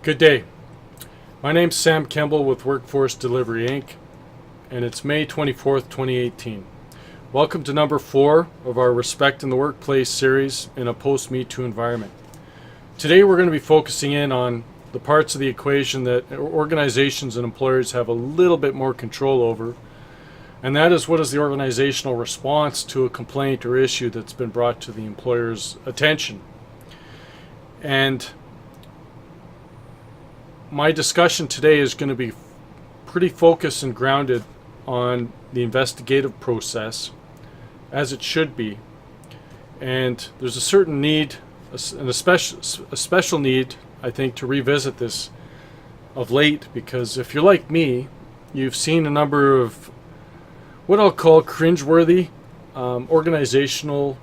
Good day. My name's Sam Kemble with Workforce Delivery Inc. and it's May 24th, 2018. Welcome to number 4 of our Respect in the Workplace series in a post-MeToo environment. Today we're going to be focusing in on the parts of the equation that organizations and employers have a little bit more control over, and that is what is the organizational response to a complaint or issue that's been brought to the employer's attention. And my discussion today is going to be pretty focused and grounded on the investigative process, as it should be. And there's a certain need, a special need, I think, to revisit this of late, because if you're like me, you've seen a number of what I'll call cringeworthy organizational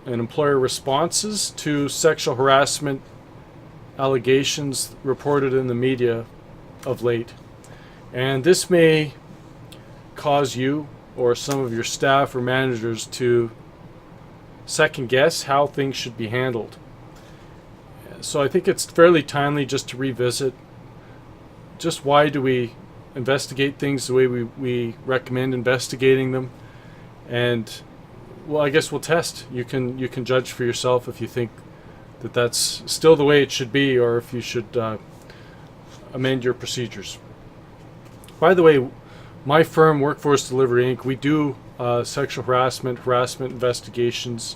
and employer responses to sexual harassment allegations reported in the media of late. And this may cause you or some of your staff or managers to second guess how things should be handled. So I think it's fairly timely just to revisit just why do we investigate things the way we recommend investigating them. And well, I guess we'll test. You can judge for yourself if you think that that's still the way it should be, or if you should amend your procedures. By the way, my firm, Workforce Delivery Inc., we do sexual harassment investigations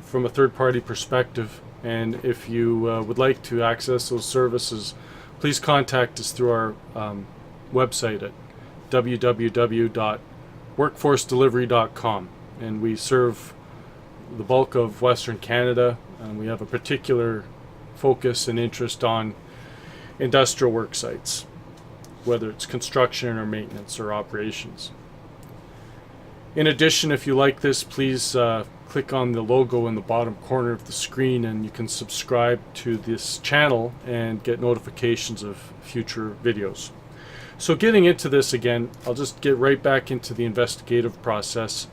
from a third-party perspective. And if you would like to access those services, please contact us through our website at www.workforcedelivery.com. And we serve the bulk of Western Canada, and we have a particular focus and interest on industrial work sites, whether it's construction or maintenance or operations. In addition, if you like this, please click on the logo in the bottom corner of the screen and you can subscribe to this channel and get notifications of future videos. So getting into this again, I'll just get right back into the investigative process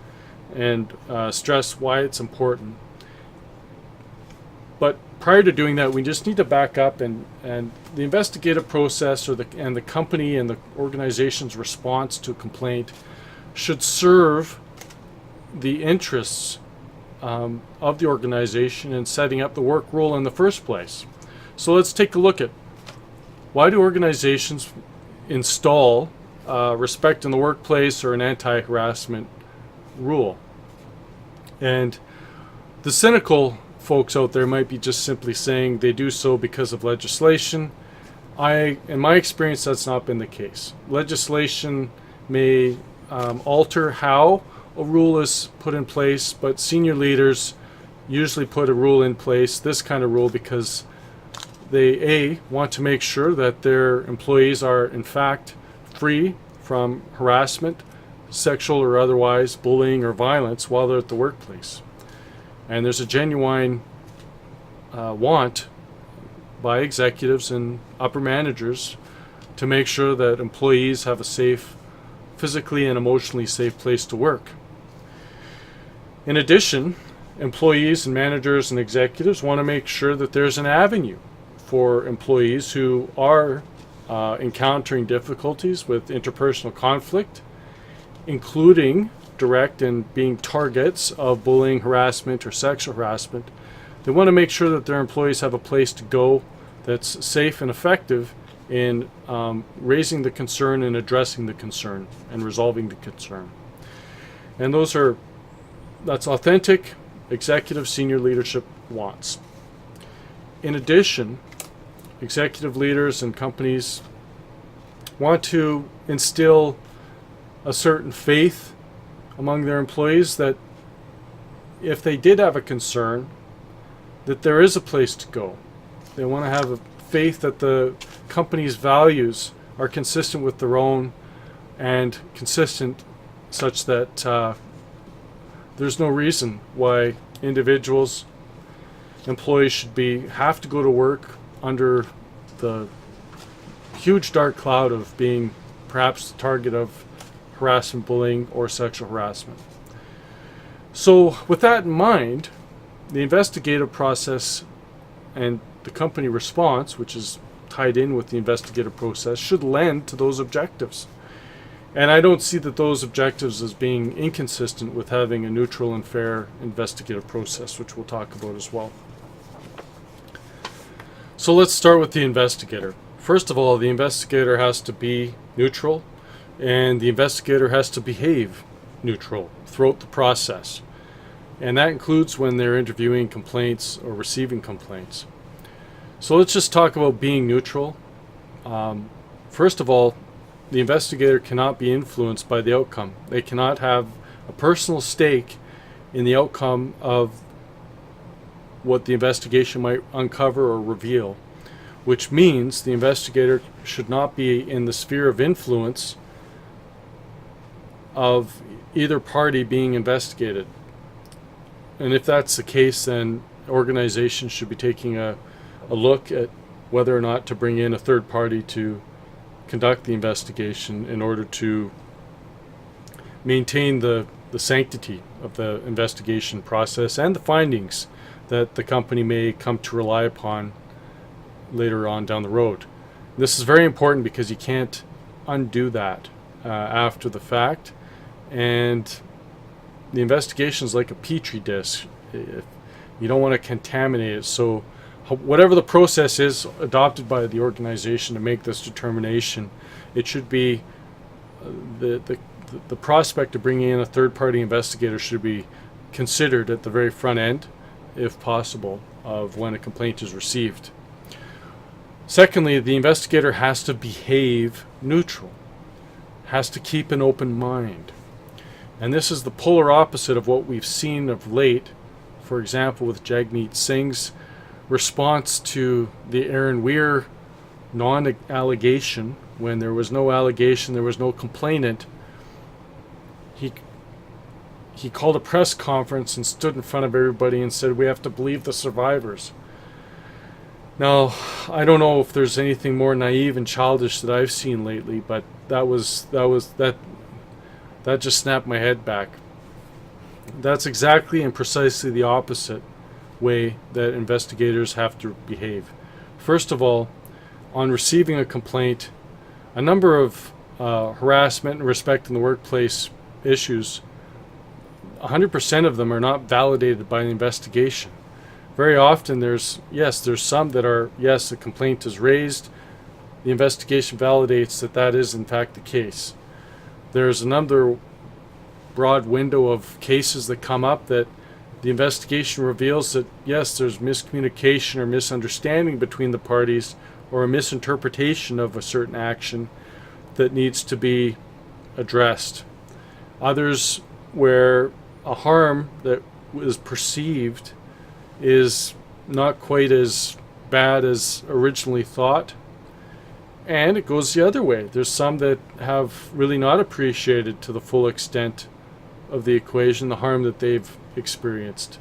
and stress why it's important. But prior to doing that, we just need to back up, and the investigative process and the company and the organization's response to a complaint should serve the interests of the organization in setting up the work rule in the first place. So let's take a look at why do organizations install respect in the workplace or an anti-harassment rule. And the cynical folks out there might be just simply saying they do so because of legislation. In my experience, that's not been the case. Legislation may alter how a rule is put in place, but senior leaders usually put a rule in place, this kind of rule, because they want to make sure that their employees are in fact free from harassment, sexual or otherwise, bullying or violence while they're at the workplace. And there's a genuine want by executives and upper managers to make sure that employees have a safe, physically and emotionally safe place to work. In addition, employees and managers and executives want to make sure that there's an avenue for employees who are encountering difficulties with interpersonal conflict, including direct and being targets of bullying, harassment, or sexual harassment. They want to make sure that their employees have a place to go that's safe and effective in raising the concern and addressing the concern and resolving the concern. And that's authentic executive senior leadership wants. In addition, executive leaders and companies want to instill a certain faith among their employees that if they did have a concern, that there is a place to go. They want to have a faith that the company's values are consistent with their own and consistent such that there's no reason why individuals, employees should have to go to work under the huge dark cloud of being perhaps the target of harassment, bullying, or sexual harassment. So with that in mind, the investigative process and the company response, which is tied in with the investigative process, should lend to those objectives. And I don't see that those objectives as being inconsistent with having a neutral and fair investigative process, which we'll talk about as well. So let's start with the investigator. First of all, the investigator has to be neutral, and the investigator has to behave neutral throughout the process. And that includes when they're interviewing complaints or receiving complaints. So let's just talk about being neutral. First of all, the investigator cannot be influenced by the outcome. They cannot have a personal stake in the outcome of what the investigation might uncover or reveal, which means the investigator should not be in the sphere of influence of either party being investigated. And if that's the case, then organizations should be taking a look at whether or not to bring in a third party to conduct the investigation in order to maintain the sanctity of the investigation process and the findings that the company may come to rely upon later on down the road. This is very important because you can't undo that after the fact, and the investigation is like a petri dish. You don't want to contaminate it, so whatever the process is adopted by the organization to make this determination, it should be the prospect of bringing in a third-party investigator should be considered at the very front end, if possible, of when a complaint is received. Secondly, the investigator has to behave neutral, has to keep an open mind. And this is the polar opposite of what we've seen of late, for example, with Jagmeet Singh's response to the Aaron Weir non-allegation. When there was no allegation, there was no complainant, he called a press conference and stood in front of everybody and said, "We have to believe the survivors." Now, I don't know if there's anything more naive and childish that I've seen lately, but that just snapped my head back. That's exactly and precisely the opposite way that investigators have to behave. First of all, on receiving a complaint, a number of harassment and respect in the workplace issues, 100% of them are not validated by the investigation. Very often there's some that are, yes, a complaint is raised, the investigation validates that is in fact the case. There's another broad window of cases that come up that the investigation reveals that, yes, there's miscommunication or misunderstanding between the parties or a misinterpretation of a certain action that needs to be addressed. Others where a harm that was perceived is not quite as bad as originally thought. And it goes the other way. There's some that have really not appreciated to the full extent of the equation the harm that they've experienced.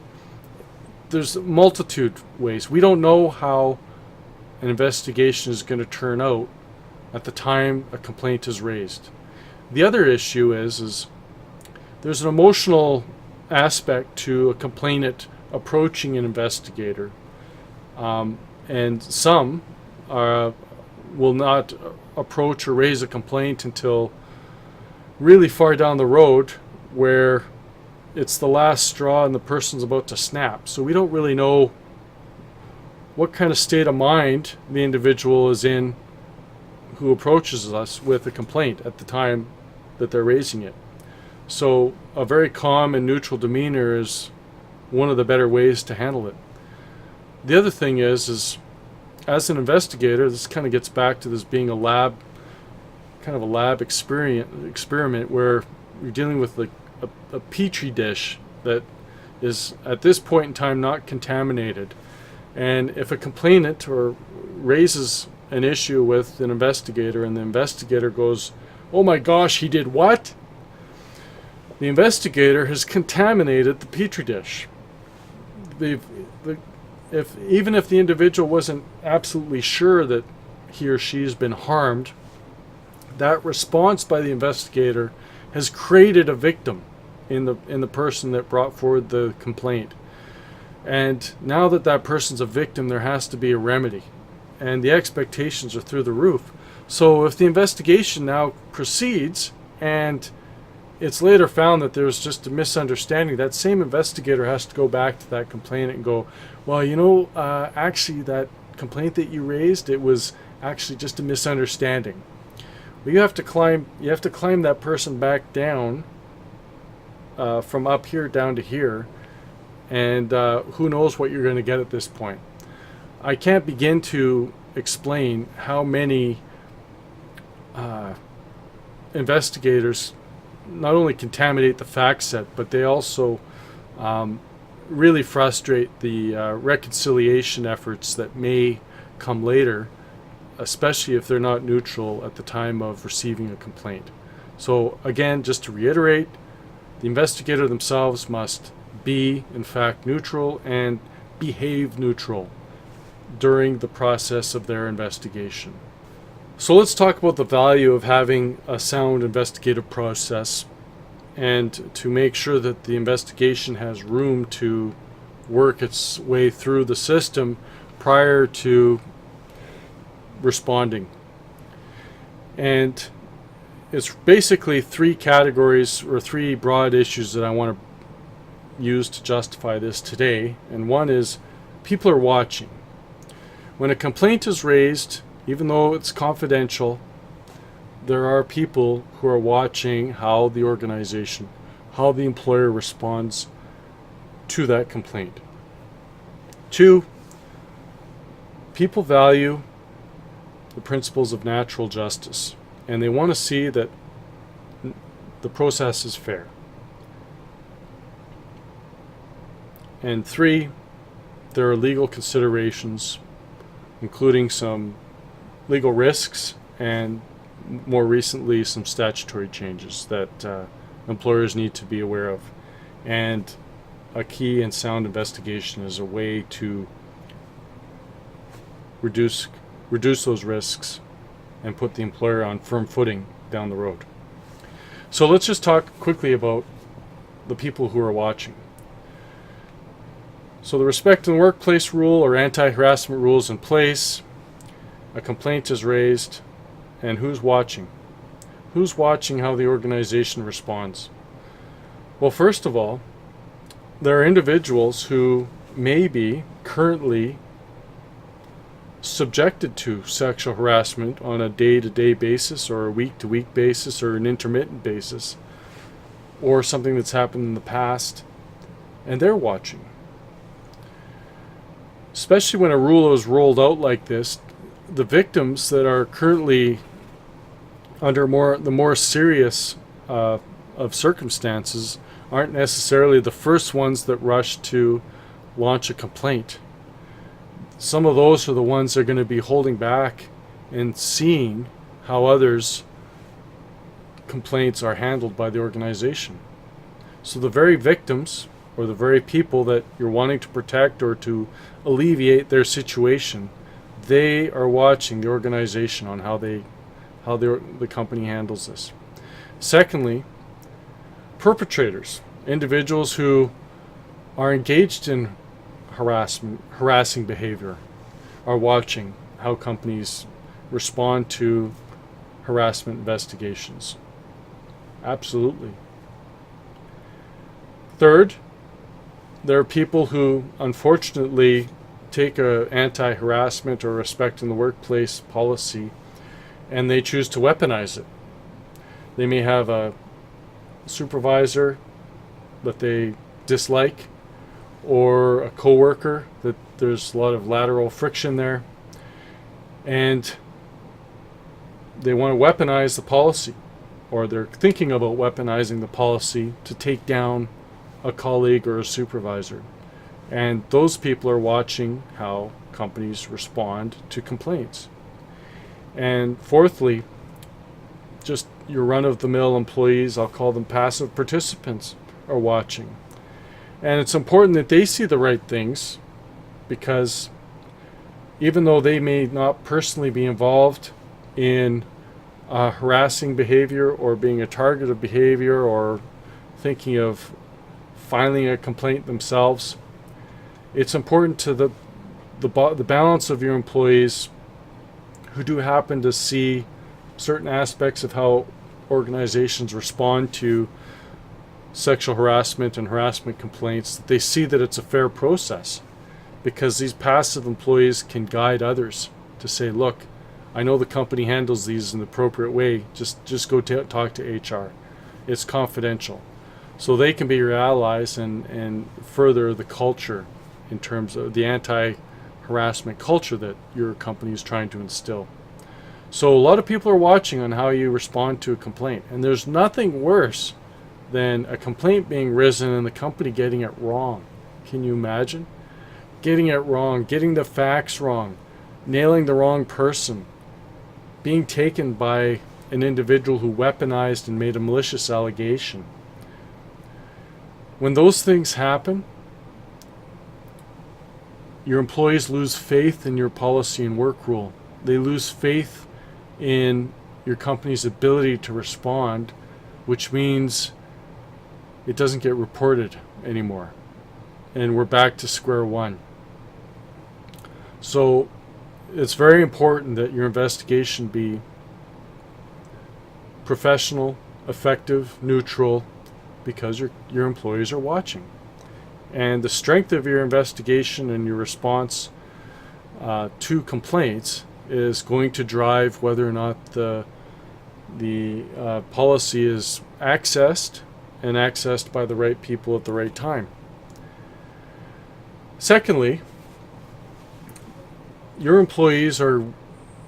There's a multitude of ways. We don't know how an investigation is going to turn out at the time a complaint is raised. The other issue is there's an emotional aspect to a complainant approaching an investigator, and some will not approach or raise a complaint until really far down the road, where it's the last straw and the person's about to snap. So we don't really know what kind of state of mind the individual is in who approaches us with a complaint at the time that they're raising it. So a very calm and neutral demeanor is one of the better ways to handle it. The other thing is as an investigator, this kind of gets back to this being a lab experiment where you're dealing with like a petri dish that is at this point in time not contaminated. And if a complainant or raises an issue with an investigator and the investigator goes, "Oh my gosh, he did what?" The investigator has contaminated the petri dish. Even if the individual wasn't absolutely sure that he or she has been harmed, that response by the investigator has created a victim in the person that brought forward the complaint. And now that that person's a victim, there has to be a remedy. And the expectations are through the roof. So if the investigation now proceeds and it's later found that there was just a misunderstanding, that same investigator has to go back to that complainant and go, well, actually that complaint that you raised, it was actually just a misunderstanding. Well, you have to climb that person back down from up here down to here, and who knows what you're going to get at this point. I can't begin to explain how many investigators not only contaminate the fact set, but they also really frustrate the reconciliation efforts that may come later, especially if they're not neutral at the time of receiving a complaint. So again, just to reiterate, the investigator themselves must be, in fact, neutral and behave neutral during the process of their investigation. So let's talk about the value of having a sound investigative process, and to make sure that the investigation has room to work its way through the system prior to responding. And it's basically three categories or three broad issues that I want to use to justify this today. And one is people are watching. When a complaint is raised, even though it's confidential, there are people who are watching how the organization, how the employer responds to that complaint. Two, people value the principles of natural justice, and they want to see that the process is fair. And three, there are legal considerations, including some legal risks and more recently some statutory changes that employers need to be aware of. And a key and sound investigation is a way to reduce those risks and put the employer on firm footing down the road. So let's just talk quickly about the people who are watching. So the respect in the workplace rule or anti-harassment rules in place, a complaint is raised, and who's watching? Who's watching how the organization responds? Well, first of all, there are individuals who may be currently subjected to sexual harassment on a day-to-day basis or a week-to-week basis or an intermittent basis, or something that's happened in the past, and they're watching. Especially when a rule is rolled out like this, the victims that are currently under the more serious of circumstances aren't necessarily the first ones that rush to launch a complaint. Some of those are the ones that are going to be holding back and seeing how others' complaints are handled by the organization. So the very victims or the very people that you're wanting to protect or to alleviate their situation, they are watching the organization on how the company handles this. Secondly, perpetrators, individuals who are engaged in harassing behavior, are watching how companies respond to harassment investigations. Absolutely. Third, there are people who unfortunately take a anti-harassment or respect in the workplace policy and they choose to weaponize it. They may have a supervisor that they dislike or a coworker that there's a lot of lateral friction there, and they want to weaponize the policy, or they're thinking about weaponizing the policy to take down a colleague or a supervisor. And those people are watching how companies respond to complaints. And fourthly, just your run-of-the-mill employees, I'll call them passive participants, are watching. And it's important that they see the right things, because even though they may not personally be involved in harassing behavior or being a target of behavior or thinking of filing a complaint themselves, It's important to the balance of your employees who do happen to see certain aspects of how organizations respond to sexual harassment and harassment complaints, that they see that it's a fair process, because these passive employees can guide others to say, look, I know the company handles these in the appropriate way, just go talk to HR. It's confidential. So they can be your allies and further the culture in terms of the anti-harassment culture that your company is trying to instill. So a lot of people are watching on how you respond to a complaint, and there's nothing worse than a complaint being risen and the company getting it wrong. Can you imagine? Getting it wrong, getting the facts wrong, nailing the wrong person, being taken by an individual who weaponized and made a malicious allegation. When those things happen, your employees lose faith in your policy and work rule. They lose faith in your company's ability to respond, which means it doesn't get reported anymore. And we're back to square one. So it's very important that your investigation be professional, effective, neutral, because your employees are watching. And the strength of your investigation and your response to complaints is going to drive whether or not the policy is accessed and accessed by the right people at the right time. Secondly, your employees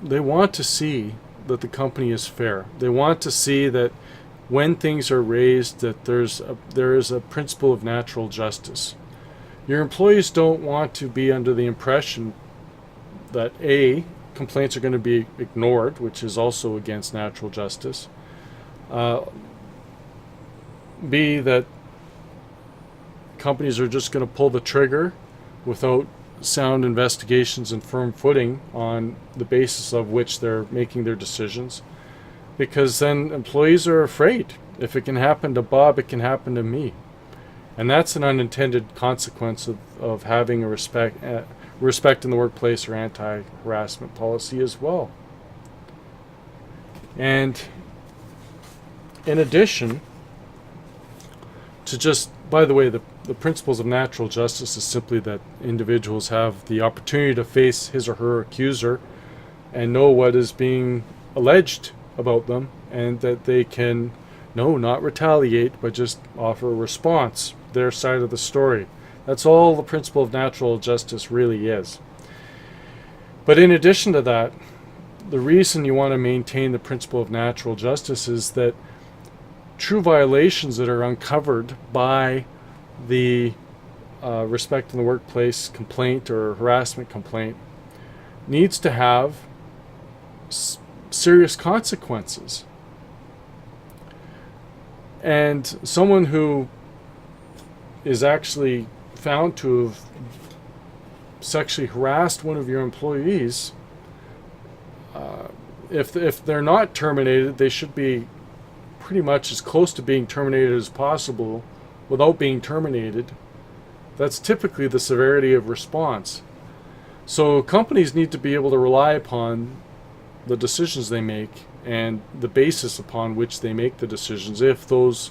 they want to see that the company is fair. They want to see that when things are raised, that there is a principle of natural justice. Your employees don't want to be under the impression that A, complaints are going to be ignored, which is also against natural justice. B, that companies are just going to pull the trigger without sound investigations and firm footing on the basis of which they're making their decisions, because then employees are afraid. If it can happen to Bob, it can happen to me. And that's an unintended consequence of having a respect in the workplace or anti-harassment policy as well. And in addition to just, by the way, the principles of natural justice is simply that individuals have the opportunity to face his or her accuser and know what is being alleged about them, and that they can not retaliate, but just offer a response, their side of the story. That's all the principle of natural justice really is. But in addition to that, the reason you want to maintain the principle of natural justice is that true violations that are uncovered by the respect in the workplace complaint or harassment complaint needs to have serious consequences. And someone who is actually found to have sexually harassed one of your employees, if they're not terminated, they should be pretty much as close to being terminated as possible without being terminated. That's typically the severity of response. So companies need to be able to rely upon the decisions they make and the basis upon which they make the decisions, if those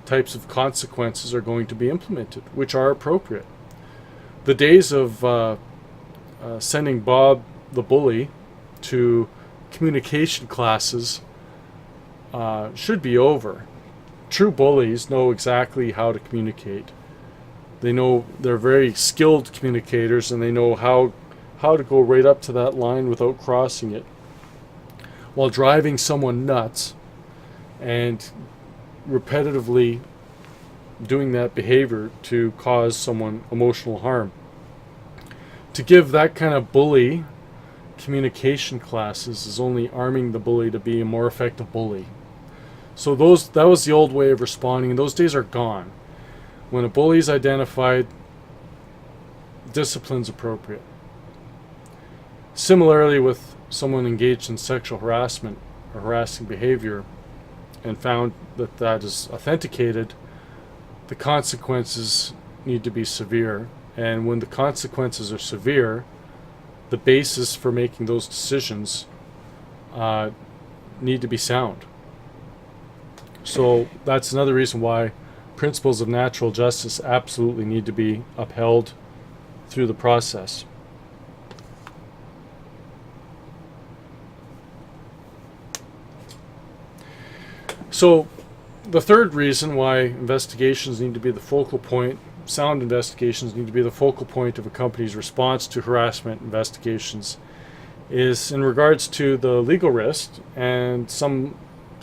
types of consequences are going to be implemented, which are appropriate. The days of sending Bob the bully to communication classes should be over. True bullies know exactly how to communicate. They're very skilled communicators, and they know how to go right up to that line without crossing it, while driving someone nuts and repetitively doing that behavior to cause someone emotional harm. To give that kind of bully communication classes is only arming the bully to be a more effective bully. So that was the old way of responding, and those days are gone. When a bully is identified, discipline's appropriate. Similarly, with someone engaged in sexual harassment or harassing behavior and found that is authenticated, the consequences need to be severe. And when the consequences are severe, the basis for making those decisions need to be sound. So that's another reason why principles of natural justice absolutely need to be upheld through the process. So the third reason why investigations need to be the focal point, sound investigations need to be the focal point of a company's response to harassment investigations, is in regards to the legal risk and some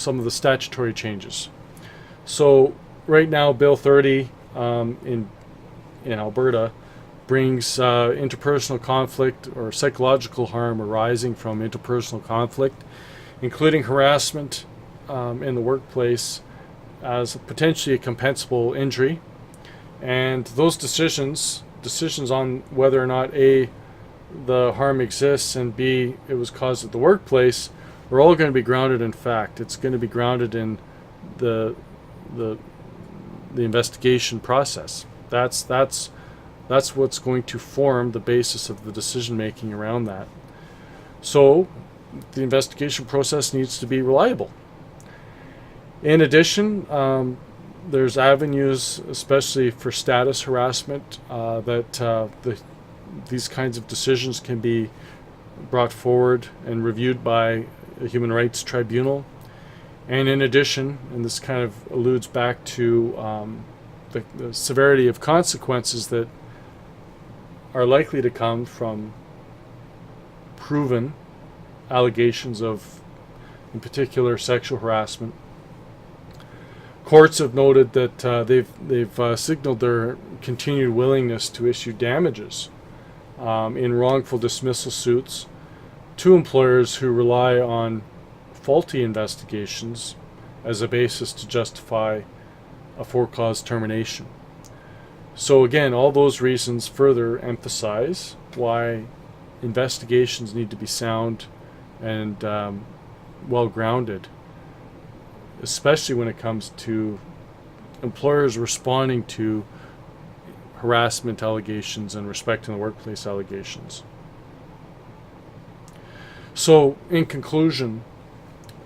of the statutory changes. So right now, Bill 30 in Alberta brings interpersonal conflict or psychological harm arising from interpersonal conflict, including harassment in the workplace, as potentially a compensable injury. And those decisions on whether or not A, the harm exists, and B, it was caused at the workplace, are all going to be grounded in fact. It's going to be grounded in the investigation process. That's what's going to form the basis of the decision making around that. So the investigation process needs to be reliable. In addition, there's avenues, especially for status harassment, that these kinds of decisions can be brought forward and reviewed by a human rights tribunal. And in addition, and this kind of alludes back to the severity of consequences that are likely to come from proven allegations of, in particular, sexual harassment. Courts have noted that they've signaled their continued willingness to issue damages in wrongful dismissal suits to employers who rely on faulty investigations as a basis to justify a for-cause termination. So again, all those reasons further emphasize why investigations need to be sound and well-grounded, especially when it comes to employers responding to harassment allegations and respect in the workplace allegations. So, in conclusion,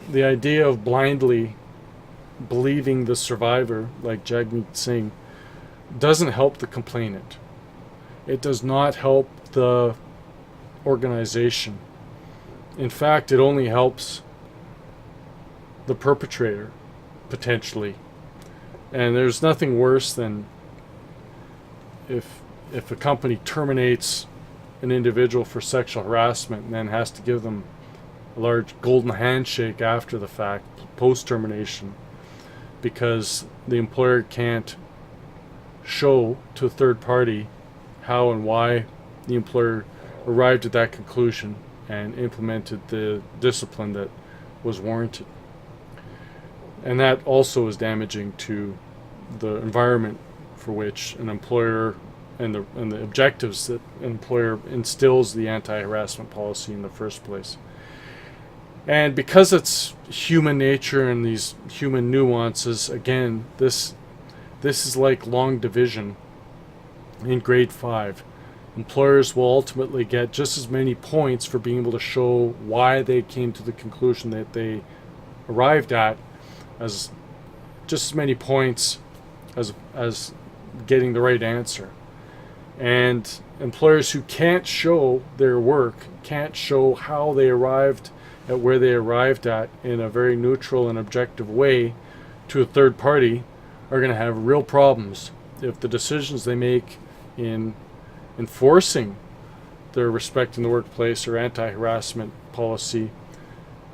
the idea of blindly believing the survivor, like Jagmeet Singh, doesn't help the complainant. It does not help the organization. In fact, it only helps the perpetrator, potentially. And there's nothing worse than if a company terminates an individual for sexual harassment and then has to give them a large golden handshake after the fact, post-termination, because the employer can't show to a third party how and why the employer arrived at that conclusion and implemented the discipline that was warranted. And that also is damaging to the environment for which an employer and the objectives that an employer instills the anti-harassment policy in the first place. And because it's human nature and these human nuances, again, this is like long division in grade 5. Employers will ultimately get just as many points for being able to show why they came to the conclusion that they arrived at, as just as many points as getting the right answer. And employers who can't show their work, can't show how they arrived at where they arrived at in a very neutral and objective way to a third party, are going to have real problems if the decisions they make in enforcing their respect in the workplace or anti-harassment policy,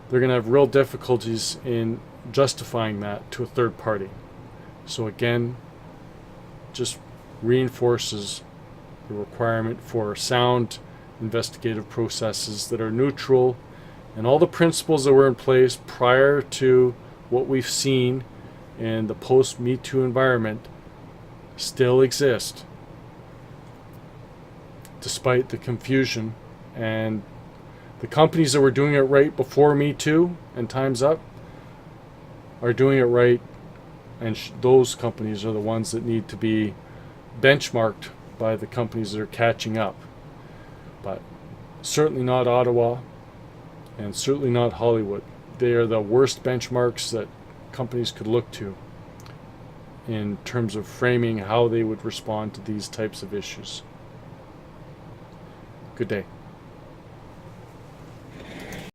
they're going to have real difficulties in justifying that to a third party. So again, just reinforces the requirement for sound investigative processes that are neutral, and all the principles that were in place prior to what we've seen in the post-MeToo environment still exist, despite the confusion. And the companies that were doing it right before MeToo and Time's Up are doing it right, and those companies are the ones that need to be benchmarked by the companies that are catching up. But certainly not Ottawa, and certainly not Hollywood. They are the worst benchmarks that companies could look to in terms of framing how they would respond to these types of issues. Good day.